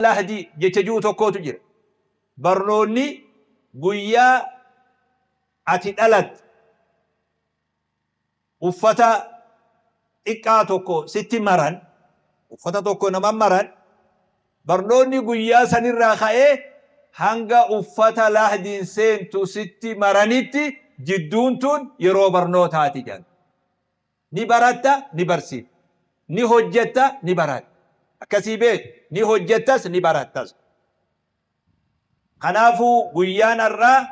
lahdi jecha jiru tokkotu jira. Barnoonni guyyaa ati dhalat uffata xiqqaa tokko sitti maran, uffata tokko nama maran, barnoonni guyyaa sanirraa ka'ee hanga uffata lahdiin seentu sitti maranitti jidduun tun yeroo barnootaati jedhan. Ni baratta, ni barsiifta. Ni hojjetta, ni baratta. Akkasii beeku, ni hojjettas, ni barattas. Kanaafuu guyyaan har'aa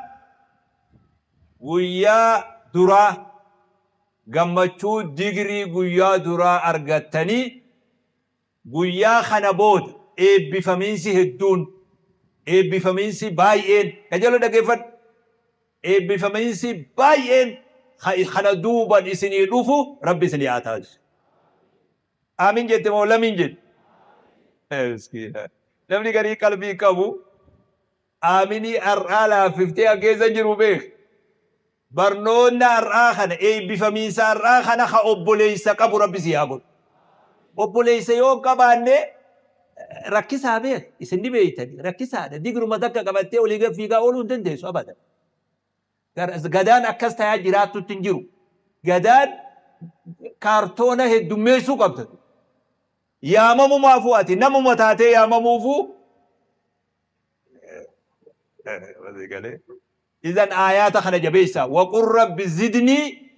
guyyaa duraa gammachuu digrii guyyaa duraa argattanii guyyaa kana booda eebbifamiinsi hedduun eebbifamiinsi baay'een kajeelo dhageeffadhu eebbifamiinsi baay'een kana duuban isinii dhufu rabbi isinii haa taasisu. Aamin jette moo lamiin jette? Namni garii qalbii qabu aaminii har'aa laaffiftee keessa jiru beek. Barnoonni har'aa kana eebbifamiinsa har'aa kana ka obboleessa qabu rabbi si haa godhu. Obboleessa yoo qabaanne rakkisaa beek isin ni beeytani rakkisaadha. Digruma takka qabattee olii fiigaa ooluu hin dandeessu abadan. Gadaan akkas tayaa jiraattutti hin jiru. Gadaan kaartoona heddummeessuu qabda. Yaamamumaafuu ati namuma taatee yaamamuufuu إذن آيات خنا جبيسا وقل رب زدني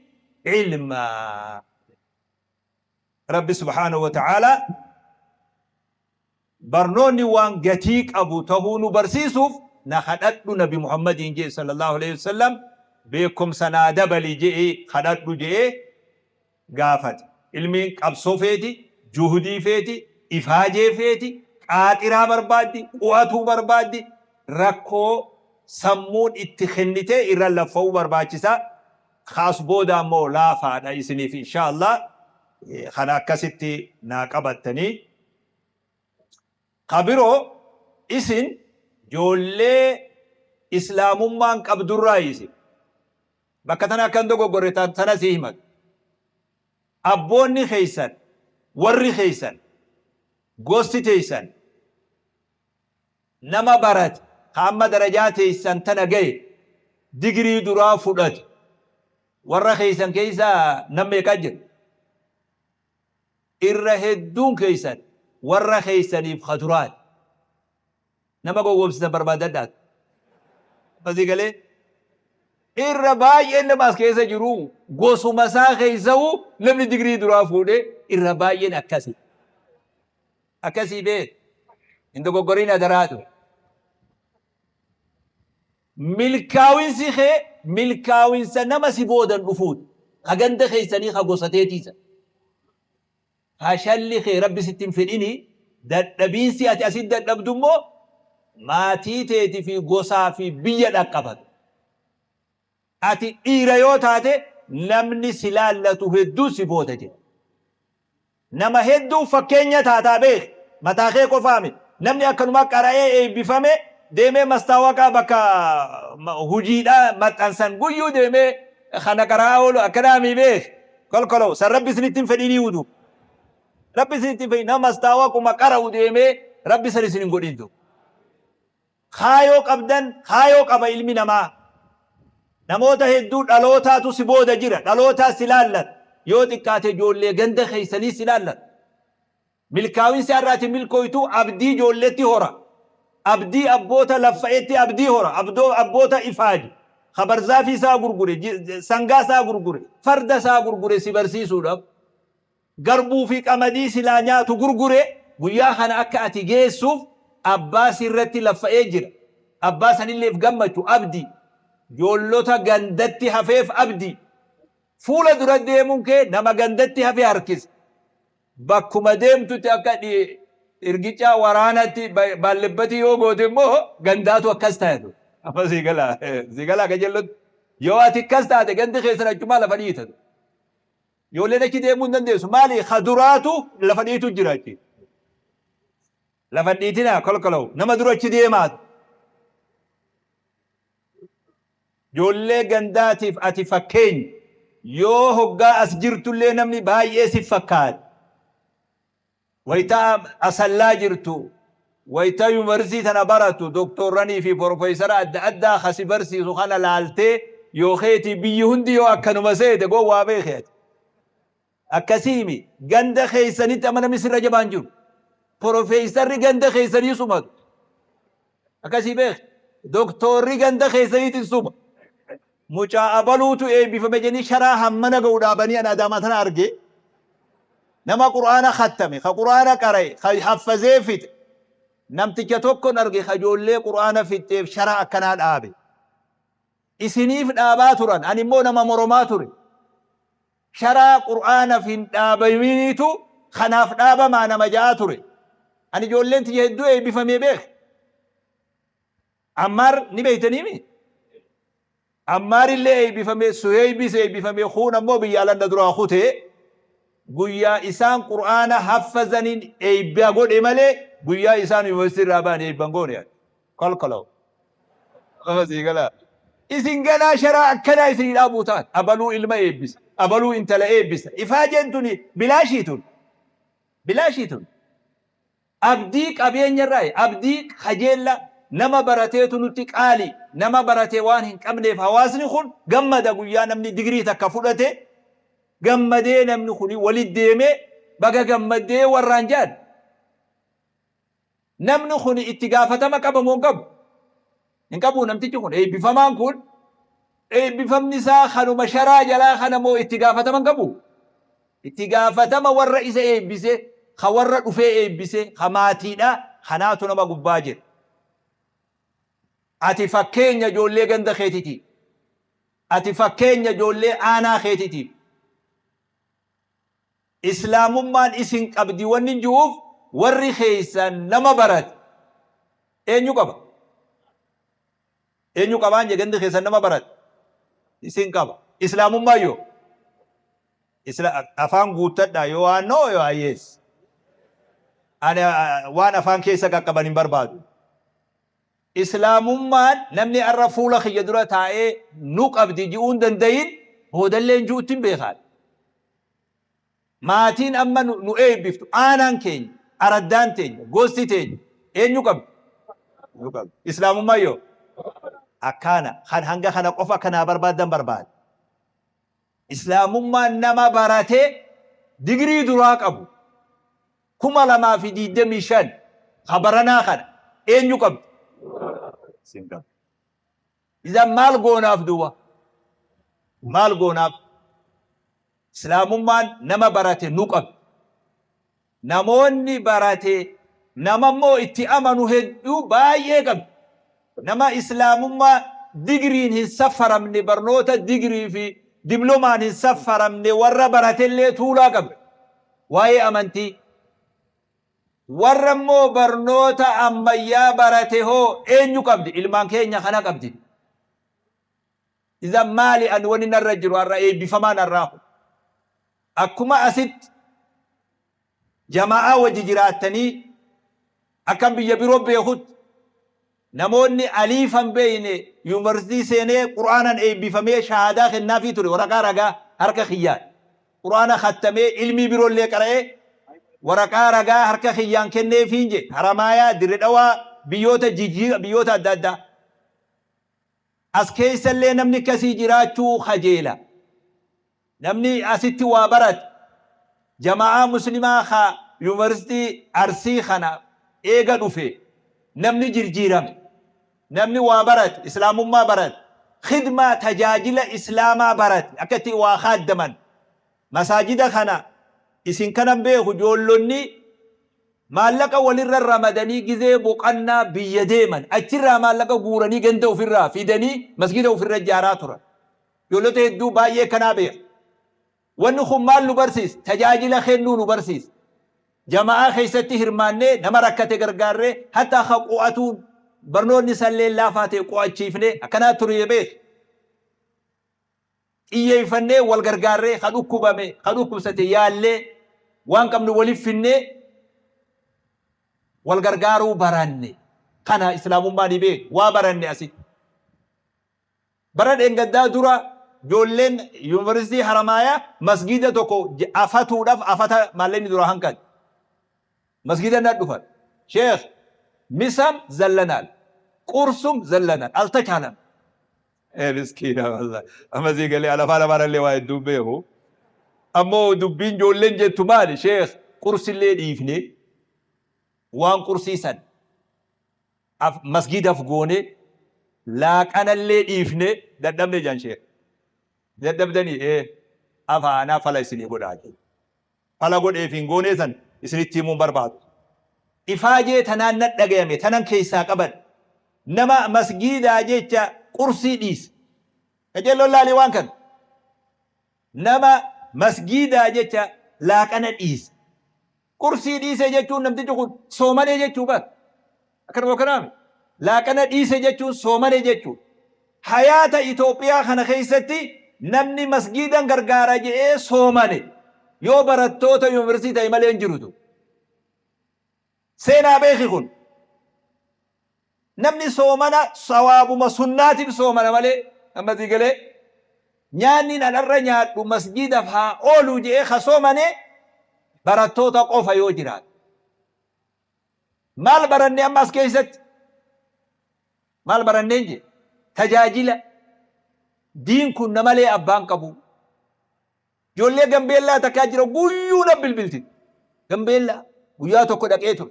علما. رب سبحانه وتعالى برنوني وان قتيك أبو تهون برسيسوف نخدت نبي محمد صلى الله عليه وسلم بكم سنادة بلي جئ خدت جئ قافت علمي قبصو فيتي جهدي فيتي إفاجي فيتي قاترا بربادي قواتو بربادي ركو سمون اتخنته إرى اللفو برباچسا خاص بودا مولا فادا إسنيف إن شاء الله خنا كستي ناقبتني خبرو إسن جولي إسلام من قبض الرئيس بكتنا كندو غوريتان سنة سيهمت أبوني خيسان وري خيسان غوستي تيسان نما بارات خامة درجات السنتنا جاي ديجري درا فلات ورا خيسان كيسا نمي كجر الرهدون كيسان ورا خيسان يبخطرات نما جو وبسنا بربادات بس يقولي الرباي إنما ماس كيسا جرو غوسو مسا خيساو لمن ديجري درا فلات الرباي أكاسي بيت عندو غورينا دراتو ملكاوين سيخي ملكاوين سنما سيبودا الوفود خغند خيساني خغوستيتيسا هاشالي خي ربي ستين فديني دبين سياتي اسيد دبدمو ما تيتي في غوسا في بيا دقبت اتي ايريوتاتي نمني سلالته هدو سيبودا نما هدو فكينيا تاتا بيخ متاخي قفامي نمني اكنما قراي بفمي ديمي مستواكا بكا هجيدا متانسان غيو ديمي خنا قراولو اكادامي بيخ كلكلو سر ربي سنتين فديني ودو ربي سنتين فدينا مستواكو ما قراو ديمي ربي سنين غوديندو خايو قبدن خايو قبا علمي نما نموتا هدو دالوتا تو سيبودا جيرا دالوتا سلالت يو تكاتي جولي غند خيسني سلالت ملكاوين سياراتي ملكويتو عبدي جولتي هورا أبدي أبوتا لفايتي أبدي هورا أبوتا إفاج خبر زافي سا غرغوري سانغا سا غرغوري فرد سا غرغوري سيبرسي سوداب غربو في قمدي سلانيا تو غرغوري غيا خنا أكاتي جيسوف أباس الرتي لفايجر أباس اللي فغمچو أبدي جولوتا غندتي حفيف أبدي فولا درد ديمون كي نما غندتي حفي هركز باكما ديمتو تاكدي إرجيتا ورانتي باللبتي يوغو دمو غنداتو أكستايدو أما زيغالا كجلد يواتي كستايدو غند خيسنا جمال فنيتو يولينا كي ديمون ننديسو مالي خدراتو لفنيتو جراجي لفنيتنا كلو نما دروچي ديمات يولي غنداتي أتي فكين يو هقا أسجرتو اللي نمني باي إيسي فكاد ويتا أسلا جرتو ويتا يونيفرسيتي تنا براتو دكتوراني في بروفيسور أدى خسي برسي سخانا لالتي يوخيتي بيهندي يو أكنو مسيدي قو وابيخيت أكسيمي غند خيساني تمنا مصر جبانجو بروفيسور غند خيساني سمد أكسي بيخ دكتوري غند خيساني تسمد مجا أبلوتو بفمجني شرا همنا قودا بني أنا دامتنا أرجي نما قرآن ختمي قرآن قرأي حفظي فيت نمتك توكن أرجي خجول لي قرآن فيت شرا كنال آبي إسنيف آباتوران أني مو نما مرماتوري شرا قرآن في آبيميتو خناف آبا ما نما جاتوري أني جول لي تجدو بفمي بيخ عمار نبيتني مي عمار اللي بفمي سويبي سي بفمي خونا مو بيالا ندرو أخوته قويا إسان قرآن حفظنين أي بيقول إمالي قويا إسان يمسر رابان أي بانقون يعني قلقلو أخذي قلا إسان قلا شراء كنا إسان الأبوتان أبلو إلما إبس أبلو إنتلا إبس إفاجنتني بلاشيتون أبديك أبين يراي أبديك خجيلا نما براتيتو نتك آلي نما براتي وانهن كمني فهواسني خون قمد قويا نمني دقري تكفلته gammadee namni kuni walit deemee baga gammadee warraan jaan namni kuni itti gaafatama qaba moo qabu hin qabu namtichi kun eebbifamaan kun eebbifamni isaa kanuma sharaa jalaa kana moo itti gaafatama qabu itti gaafatama warra isa eebbise ka warra dhufee eebbise ka maatiidha kanaatu nama gubbaa jira ati fakkeenya ijoollee ganda keetitiif ati fakkeenya ijoollee aanaa keetitiif إسلاممان إسن قبدي وننجوف ورّي خيسان نما برات إنيو قبان جغند خيسان نما برات إسن قبا إسلاممان يو أفان قوتت دا يو آنو يو آيس أنا وان أفان كيسا قبان بربادو إسلاممان نمني الرفولة خيدرة تائي نوك أبدي جيون دندين هو دلين جوتين بيخال ماتين أما نؤيب بفتو آنان كين أردان تين غوستي تين إن يقب إسلام ما يو أكانا خان هنگا خانا قفا كنا برباد دم برباد إسلام ما نما براتي دقري دراك أبو كما لما في دي دميشان خبرنا خانا إن يقب إذا مال قوناف دوا مال قوناف إسلاممان نما براتي نقب نموني براتي نما مو اتئامنو هدو باية قب نما إسلامما دقرين هنسفر من برنوتا دقري في دبلومان هنسفر من ورى براتي اللي تولا قب واي أمنتي ورى مو برنوتا أما يا براتي هو إن يقبدي إلمان كينيا خنا قبدي إذا مالي أنوني نرجل ورى بفمان الراحو أكما أسد جماعة وججراتني أكم بيبرو بيخد نموني أليفا بين يومرسدي سيني قرآنا بفمي شهادة خنافي توري ورقا رقا هركا خيان قرآن ختمي علمي برو اللي قرأي ورقا رقا هركا خيان كني فينجي حرمايا دردوا بيوتا جيجي بيوتا دادا أسكيس اللي نمني كسي جراتشو خجيلا نمني أسيتي وابرت جماعة مسلمة خا يونيفرسيتي أرسي خنا إيجا دوفي نمني جرجيرم نمني وابرت إسلام ما برت خدمة تجاجل إسلام برت أكتي وخادما مساجد خنا إسن كنم بيه جولوني مالك ولر الرمضاني جزء بقنا بيديما أتشرا مالك غوراني جندو في الرا في دني مسجد وفي الرجاراتورا يولته دو بايه كنا بيه ونخم مال نبرسيس تجاجل خنو نبرسيس جماعة خيستي هرمانة نمركة غرغارة حتى خقواتون برنون نسال الله فاتي قوات شيفني أكنا تري بيت إيه يفني والغرغارة خدوكو بامي خدوكو ستيالي وانكم نولي فيني والغرغارو براني كان إسلام ماني بيت وابراني أسي بران إنغدا دورا جولين يونيفرسيتي حرمايا مسجد توكو أفتو دف أفتا مالين دورا هنكد مسجد ندفر شيخ مسام زلنال قرصم زلنال التكالم ايه مسكينة والله اما زي قال لي على فانا مرة اللي وايد دوبيه امو دوبين جولين جتو مالي شيخ قرص اللي ديفني وان قرصي سن مسجد افغوني لاك انا اللي ديفني ددمني جان شيخ ددبدني ايه افانا فلايسني قداجي فلا قد ايه فينغوني سن اسني تيمون برباد إفاجة تنان ندقيمي تنان كيسا قبل نما مسجد جيتشا قرصي ديس كجلو الله لوان كان نما مسجد جيتشا لاكنا ديس قرصي ديس جيتشون نمتي تقول سوماني جيتشو بات أكرم وكرامي لاكنا ديس جيتشون سوماني جيتشون حياة إثيوبيا خنا خيستي نمني مسجدا غرغارا جي سوماني يو براتوتا يونيفرسيتي مالين جرودو سينا بيخي خون نمني سومنا صواب مسنات سومنا مالي أما تيجي نياني نالر نيات مسجد فها أولو جي خسومني براتوتا قوفا يوجرات مال برني أماس كيست مال برني تجاجل دين كن مالي أبان كبو جولي جنبيلا تكاجر بيونا بالبلتي جنبيلا وياتو كدك إيتو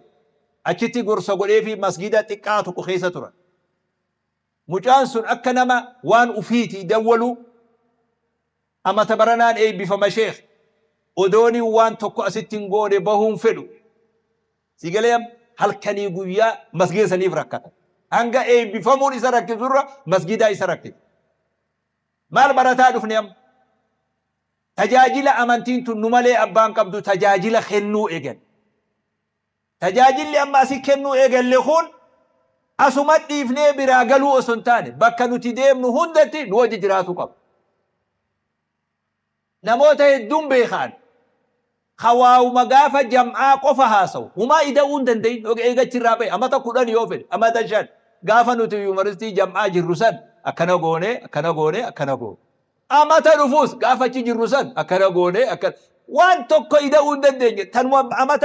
أشتي غرسة قولي في مسجد تكاتو كخيسة ترى مجانسون أكنما وان أفيتي دولو أما تبرنان أي بفما شيخ أدوني وان تكو أستين قولي بهم فلو سيقليم هل كان يقويا مسجد سنيف ركتا هنگا أي بفمون إسا ركت ذرة مسجد إسا ركت مال برتا دفنيم تجاجل أمانتين تنمالي أبان قبدو تجاجل خنو إيجن تجاجل أما سكنو إيجل لخون أسمت ديفني براغلو أسنتاني بكا نتديم نهندتي نوجي جراتو قب نموتا يدوم بيخان خواو مغافة جمعا قفا هاسو وما إداون دندين إيجا چرابي أما تقودان يوفل أما تشان غافة نتو يومرستي جمعا جرسان أكنا غوني أكنا غوني أكنا غوني أما تنفوس غافة جرسان أكنا غوني أكنا وان توكو إداون دندين تنوى أما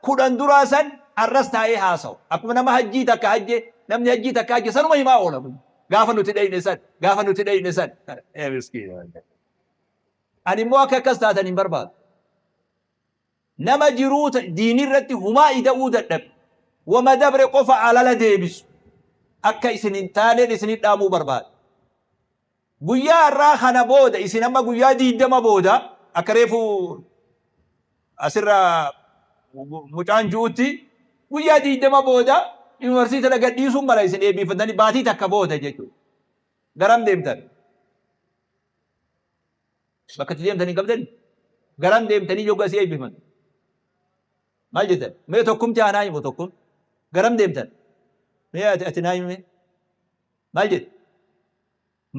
كودان دراسان الرست هاي هاسو أكما نما هجي تكا هجي نمني هجي تكا هجي سنو ما يما أولا غافة نتدين نسان غافة نتدين نسان يا مسكين أني مواكا كستاتني برباد نما جروت ديني رتي هما إداود الدب وما دبر قفا على لديبس أكا إسنين تالي إسنين دامو برباد قويا الراخنا بودا إسنين أما قويا دي دما بودا أكريفو أسر mucaan juutti guyyaa diidama booda yuunivarsiitii laga dhiisuun mala isin eebbifatanii baatii takka booda jechuudha. Garam deemtan? Bakka itti deemtanii qabdan? Garam deemtanii yoggaa si eebbifan? Maal jettan? Mee tokkumti aanaa himu tokkum? Garam deemtan? Mee ati naa himee? Maal jette?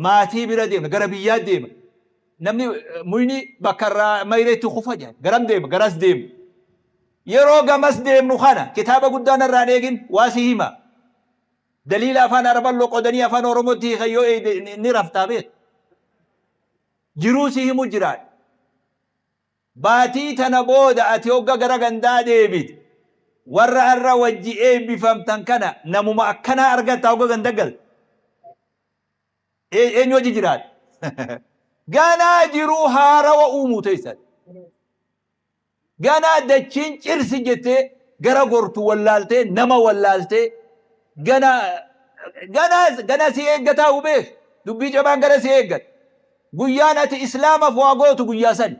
Maatii bira deemna, gara biyyaa deema. Namni muyni bakka irraa mayreetti kufa jedhan. Garam deema, garas deema. yeroo gamas deemnu kana kitaaba guddaan irraa eegin waasi hima daliila afaan araban loqodanii afaan oromootti kayyoo ni raftaa beet jiruu si himu jiraan baatii tana booda ati hogga gara gandaa deebit warra arra wajji eebbifamtan kana namuma akkanaa argatta hogga ganda gal eenyu wajji jiraan ganaa jiruu haarawa uumuu teessan gana dachin cirsi jette gara gortu wallaalte nama wallaalte gana si eeggataa hubee dubbii cabaan gara si eeggat guyyaan ati islaamaaf waa gootu guyyaa san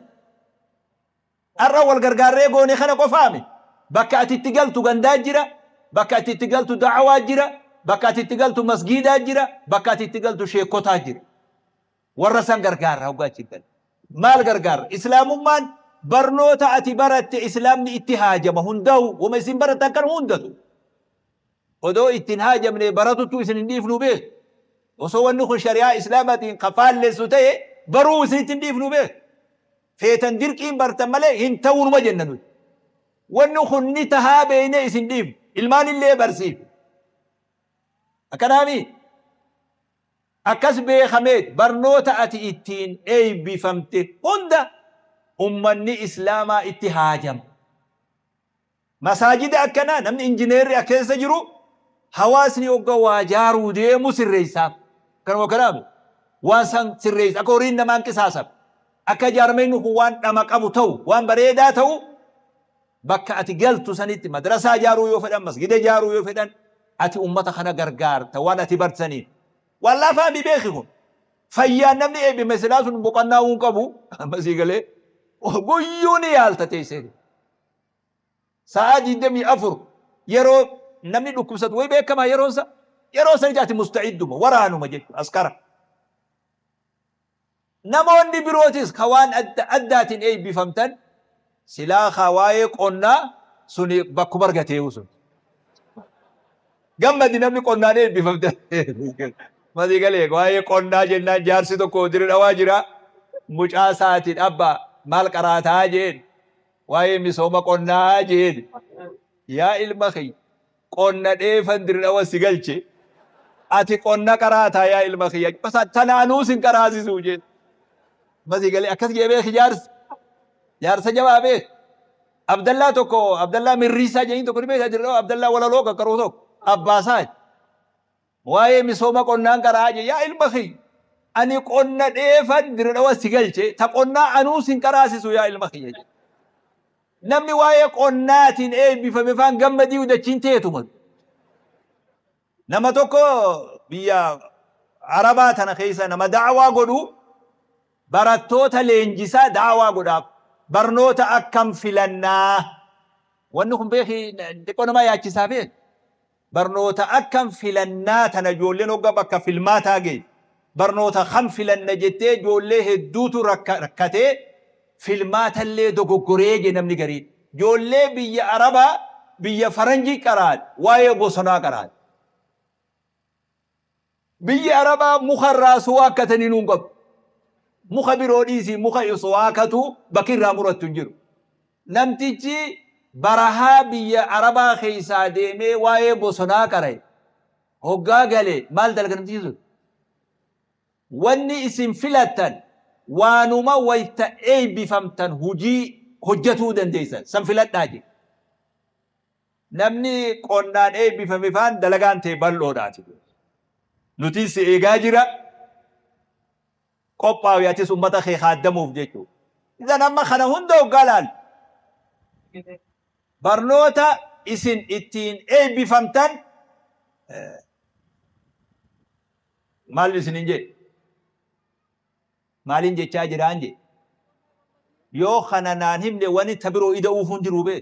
arra wal gargaarree goone kana qofaame bakka ati itti galtu gandaa jira bakka ati itti galtu da'awaa jira bakka ati itti galtu masgiidaa jira bakka ati itti galtu sheekotaa jira warra san gargaarra hoggaa chiggan maal gargaarra islaamummaan برنوتا أتي برت إسلامني اتهاجم هندو وما يسين برت كان هندتو ودو اتهاجم من براتو تو يسين نديف نوبه وسوى النخل شريعة إسلامة قفال لسوتي برو يسين تنديف نوبه فيتن ديركين برتمالي هنتون مجننو والنخل نتها بين يسين ديف المان اللي برسيف أكنامي أكسبي خميت برنوتا أتي اتين أي بفمتي هندا أمني إسلاما اتهاجم مساجد أكنا نمن إنجنير أكيس جرو hawaasni ogga waa jaaruu deemu sirreessaaf kanuma kanaamu waan san sirreessa akka horiin namaan qisaasaf akka jaarmeenni kun waan dhama qabu ta'u waan bareedaa ta'u bakka ati galtu sanitti madrasaa jaaruu yoo fedhan masgida jaaruu yoo fedhan ati ummata kana gargaarta waan ati bartaniif waan laafaa beeki kun fayyaan namni eebbime silaa sun boqonnaa uun qabu masii galee guyyuu ni yaalta teessee sa'a 24 yeroo namni dhukkubsatu way beekamaa yeroo sanitti ati musta'idduma waraanuma jechuudha askara namoonni birootis ka waan addaatiin eebbifamtan silaa kawaayee qonnaa suni bakkuma argatee sun gammadi namni qonnaan eebbifamtan masii galee waa'ee qonnaa jennaan jaarsi tokko diri dhawaa jira mucaa saatiin abbaa maal qaraataa jeen waa'ee misooma qonnaa jeen yaa ilma kee qonna dheefan diri dhawa si galche ati qonna qaraataa yaa ilma kee tanaanuu sin qaraasisuu jeen masii galee akkas jeebee jaarsa jabaabee abdallaa tokko abdallaa mirriisaa jeniin tokko dhibee diri dhawa abdallaa walaloo kakkaroo tokko abbaasaa waa'ee misooma qonnaan qaraaje yaa ilma kee ani qonna dheefan diri dhawa si galche ta qonnaa anuu sin qaraasisu yaa ilma kee namni waa'ee qonnaatiin eebbifame faan gammadii hudachiin teetuma nama tokko biyya arabaa tana keessa nama da'awaa godhu barattoota leenjisaa da'awaa godhaaf barnoota akkam filannaa wanni kun beeki xiqqoo nama yaachisaa beek barnoota akkam filannaa tana ijoolleen hogga bakka filmaataa gee barnoota kam filanna jettee ijoollee hedduutu rakkatee filmaatallee dogoggoree je namni gariin ijoollee biyya arabaa biyya faranjii qaraat waa'ee bosonaa qaraat biyya arabaa mukarraa suwaakkatanii nuun qabu muka biroo dhiisii muka suwaakkatu bakirraa murattu hin jiru namtichi barahaa biyya arabaa keessaa deemee waa'ee bosonaa qarae hoggaa galee maal dalganamtiisu wanni isin filattan waanuma wayta eebbifamtan hujii hojjatuu dandeessan san filadhaa je namni qonnaan eebbifame faan dalagaan ta'e bal'oodhaati nuti si eegaa jira qophaawi atis ummata kee kaaddamuuf jechuudha idan amma kana hunda hoggaa laal barnoota isin ittiin eebbifamtan maal isinin jedhe maalin jechaa jiraan je yoo kana naan himne wani tabiroo ida'uuf hun jiru bee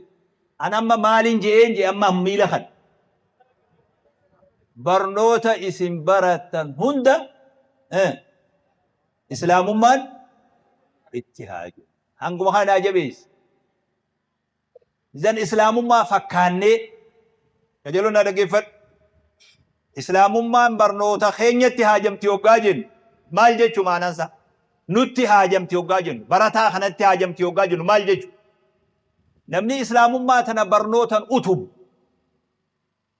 an amma maalin je'een je amma miila kan barnoota isin barattan hunda islaamummaan itti haaju hanguma kanaa jabees zan islaamummaa fakkaannee kajeeloo na dhaggeeffadhu islaamummaan barnoota keenyatti haajamti hoggaa jennu maal jechu maanansa nutti haajamti hoggaa jennu barataa kanatti haajamti hoggaa jennu maal jechu namni islaamummaa tana barnootan utubu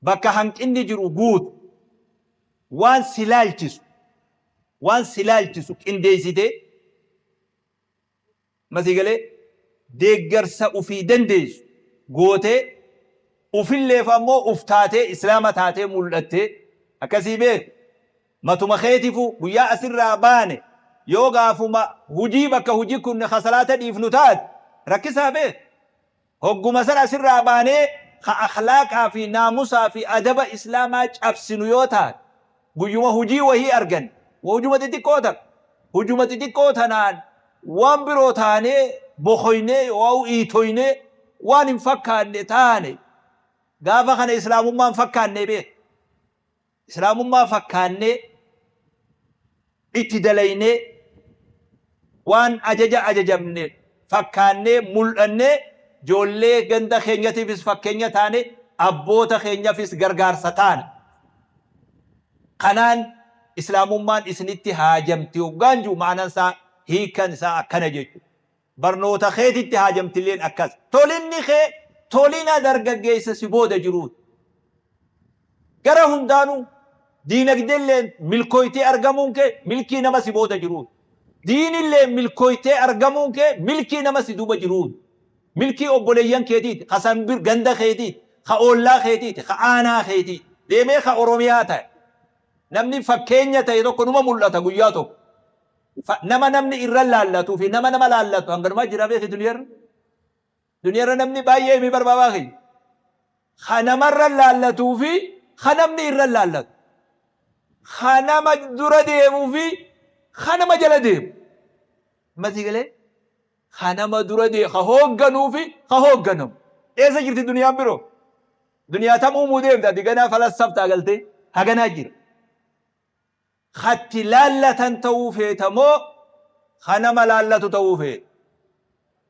bakka hanqinni jiru guutu waan silaalchisu qindeessite masii galee deeggarsa ufii dandeessu gootee ufilleef ammoo uftaatee islaama taatee mul'attee akkasii beeku matuma keetifu guyyaa asirraa baane yoo gaafuma hujii bakka hujii kun khasalaata dhiifnu taat rakkisaa beeku hogguma san asirraa baanee ka akhlaaqaa fi naamusaa fi adaba islaamaa cabsinu yoo taat guyyuma hujii wahii argan hujuma xixiqqoo tanaan waan biroo taanee bokoynee waa iitoynee waan hin fakkaanne taane gaafa kana islaamummaan fakkaanne beek islaamummaa fakkaanne itti dalaynee waan ajajamne fakkaanne mul'anne ijoollee ganda keenyatiifis fakkeenya taane abboota keenyaafis gargaarsa taana kanaan islaamummaan isinitti haajamti hoggaan jiru ma'anaan isaa hiikan isaa akkana jechuudha barnoota keetitti haajamtilleen akkas tolinni kee tolina dargaggeessa si booda jiruut gara hundaanuu diinagdeelleen milkooytee argamuun kee milkii nama si booda jiruut diinillee milkooytee argamuun kee milkii nama si duuba jiruut milkii obboleeyyan keetiiti ka sanbir ganda keetiiti ka oollaa keetiiti ka aanaa keetiiti deemee ka oromiyaa ta'e namni fakkeenya ta'e tokko numa mul'ata guyyaa tokko nama namni irra laallatuu fi nama laallatu hanganumaa jira beeki duniyarra namni baay'ee mi barbaabaa kiyya ka namarra laallatuu fi ka namni irra laallatu ka nama dura deemuu fi ka nama jala deemu mati galee ka nama dura deemu ka hoogganuu fi ka hoogganamu eessa jirti duniyaan biroo duniyaa tamuu muu deemta diganaa falassaftaa galtee haganaa jira خت لالة توفيت مو خنما لالة توفيت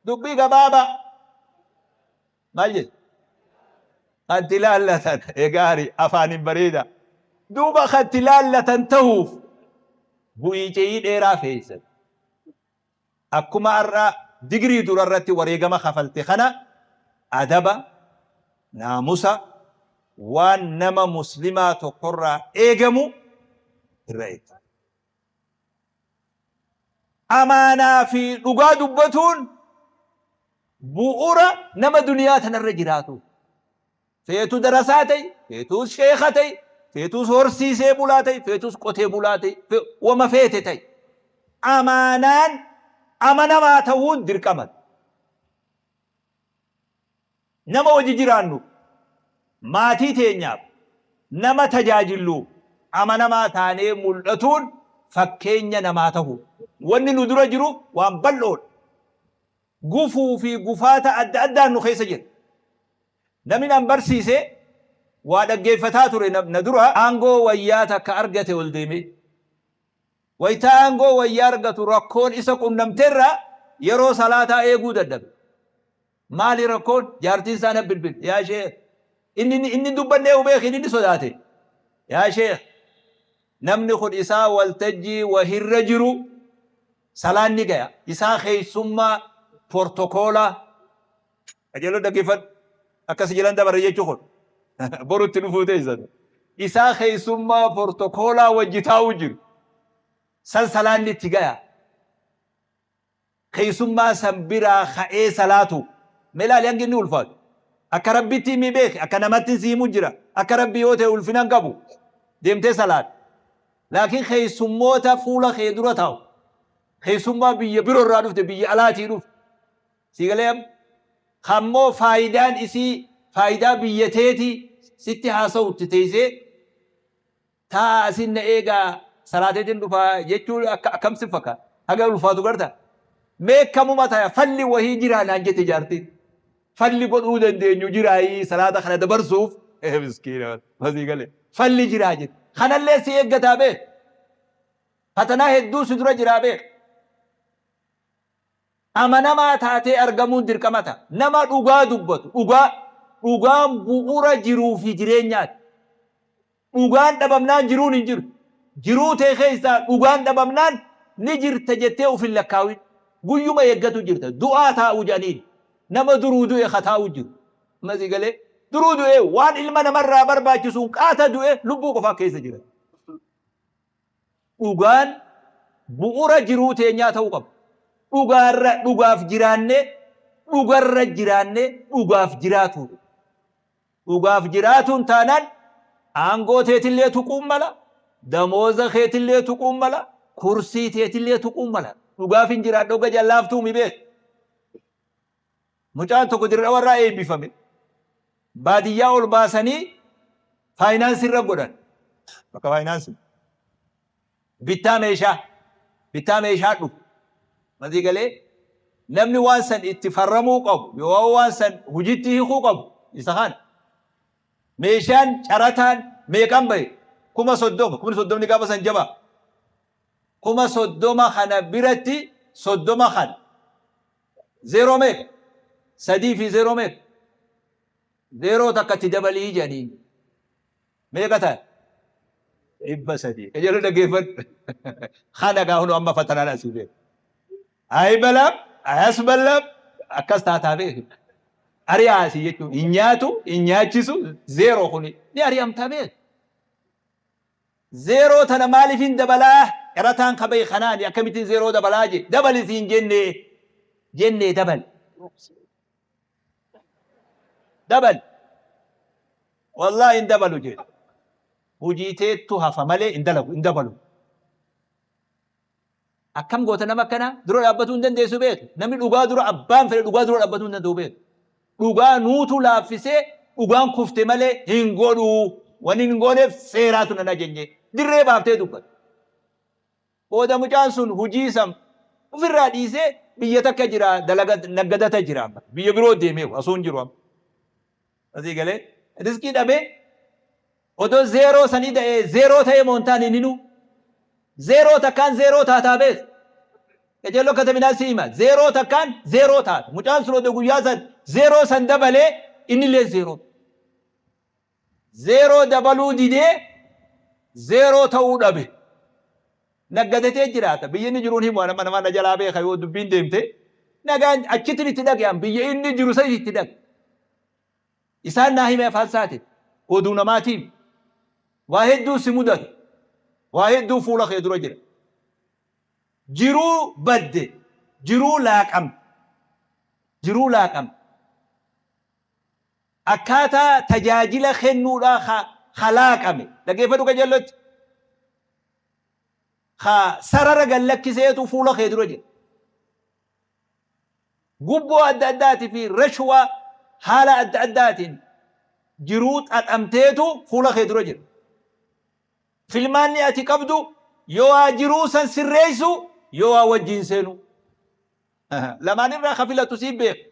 دبي قبابا مجد خت لالة إيقاري أفاني بريدة دوبا خت لالة توف بوي جيد إيرا فيسد أكما أرى دقري دور الرتي وريقما خفلت خنا أدبا ناموسا وانما مسلمات قرى إيقمو الرئيس أمانا في لقاد بطون بؤرة نما دنياتنا الرجراتو فيتو درساتي فيتو شيختي فيتو سورسي سيبولاتي فيتو قوتي بولاتي وما فيتتي أمانان أمانا ما تهون دركمت نما وججرانو ماتي تينياب نما تجاجلو أمانا ما تاني ملتون فكينيا نماته واني ندرى جرو وان بلون قفو في قفاتا أدى النخيس جر نمين أنبرسيسي وادا قيفتاتو ندرى أنغو وياتا كأرغة والديمي ويتا أنغو ويارغة ركون إساكم نمترى يرو صلاة ايقو ددب مالي ركون جارتين سانا بالبل يا شيخ إني دبني وبيخي إني صداتي يا شيخ نمني خد إساء والتجي وهر جرو سلان نيجا إساء خي سما بورتوكولا أجلو دقيفت أكاس جلان دبر يجوخون برو تنفوت إساء خي سما بورتوكولا وجتاو جر سلسلان نتيجا خي سما سنبرا خئي سلاتو ملا لينجي نولفات أكربتي مي بيخ أكنمتي سيمو جرا أكربي يوتي والفنان قبو ديمتي سلات لكن خيسموتا فولا خيدرتاو خيسما بيي برو رادوف بيي علاتي روف سيغليم خمو فايدان اسي فايدا بيتيتي ستي حاسو تتيسي تا اسين ايغا صلاتين دفا يجول كم صفكا هغا الفاتو غرتا مي كمو متا فلي وهي جيرا نانجي تجارتي فلي بودو دندي جيراي صلاه خنا دبرسوف مسكين فزيغلي فلي جيراجت خنا اللي سيغتا به فتنا هدو سدرا جرابه اما نما تاتي ارغمون درقمتا نما دوغا دبت دوغا بؤورا جرو في جرينيات دوغان دبمنان جرو نجر جرو تي خيسا دوغان دبمنان نجر تجتيو في اللكاوي غيوما يغتو جرت دعاتا وجانين نما درودو خطاو جر مزي قال درودو وان علما مره برباچسون قاتا دو لبو قفا كيس جرت dhugaan bu'uura jiruu teenyaa ta'uu qaba. Dhugaaf jiraanne, dhugarra jiraanne, dhugaaf jiraatu. Dhugaaf jiraatuun taanaan aangoo teetillee tuquun mala, damooza keetillee tuquun mala, kursii teetillee tuquun mala. Dhugaaf hin jiraadhu oga jallaaftuu mi beek. Mucaan tokko dirra warraa eebbifame. Baadiyyaa ol baasanii faayinaansii irra godhan. Bakka faayinaansii. bittaa meeshaa dhufu matii galee namni waan san itti farramuu qabu yoo waan san hujitti hiikuu qabu isa kana meeshaan carataan meeqan bahe 30,000 gaafa san jaba 30,000 kana biratti 30 kana zero meeq sadii fi zero meeq zero takkatti dabalii jedhanii meeqa ta'a إبا سدي كجلو دقيفت خانا قاهنو أما فتنا ناسيبه أي بلاب أياس بلاب أكاستا تابه أرياسي يجو إنياتشسو زيرو خوني دي أريام تابه زيرو تنا مالي فين دبلاه إراتان خبي خنان يا كميتين زيرو دبلاجي دبل زين جنة دبل والله إن دبلو جيد hujiiteettu hafa malee hin dalagu hin dabalu. Akkam goota nama akkana dura dhaabbatuu hin dandeessu beeku. Namni dhugaa dura abbaan fedhe dhugaa dura dhaabbatuu hin danda'u beeku. Dhugaa nuutu laaffisee dhugaan kufte malee hin godhu. Wani hin gooneef seeraatu nan ajajne. Dirree baaftee dubbata. Booda mucaan sun hujii sam ofirraa dhiisee biyya takka jira naggadata jira. Biyya biroo deemee osoo hin jiru amma. Asii galee riskii dhabee odoo zeeroo sanii ta'ee zeeroo ta'ee moontaan hin hinu. Zeeroo takkaan zeeroo taataa bees. Qajeeloo kataminaa siima. Zeeroo takkaan zeeroo taata. Mucaan sun odoo guyyaa san zeeroo san dabalee inni illee zeeroo. Zeeroo dabaluu didee zeeroo ta'uu dhabe. Naggadatee jiraata. Biyyi inni jiruun himu nama nama na jalaa beeka yoo dubbiin deemte. Nagaan achitti itti dhagayaan biyya inni jiru san itti dhag. Isaan naa himee afaan isaati. Oduu namaatiif. Waa hedduu si mudatu. Waa hedduu fuula kee dura jira. Jiruu badde. Jiruu laaqam. Jiruu laaqam. Akkaataa tajaajila kennuudhaa halaaqame. Dhageeffadhu qajeellotti. Sarara gallakkiseetu fuula kee dura jira. Gubboo adda addaatii fi rashwaa haala adda addaatiin jiruu xaxamteetu fuula kee dura jira. Filmaanni ati qabdu yoo waa jiruu san sirreessu yoo waa wajjin seenu. Lamaan irraa kafilatu siif beeku.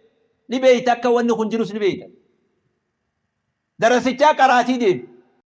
Ni beeyta akka wanni kun jirus ni beeyta. Darasichaa qaraatii deemi.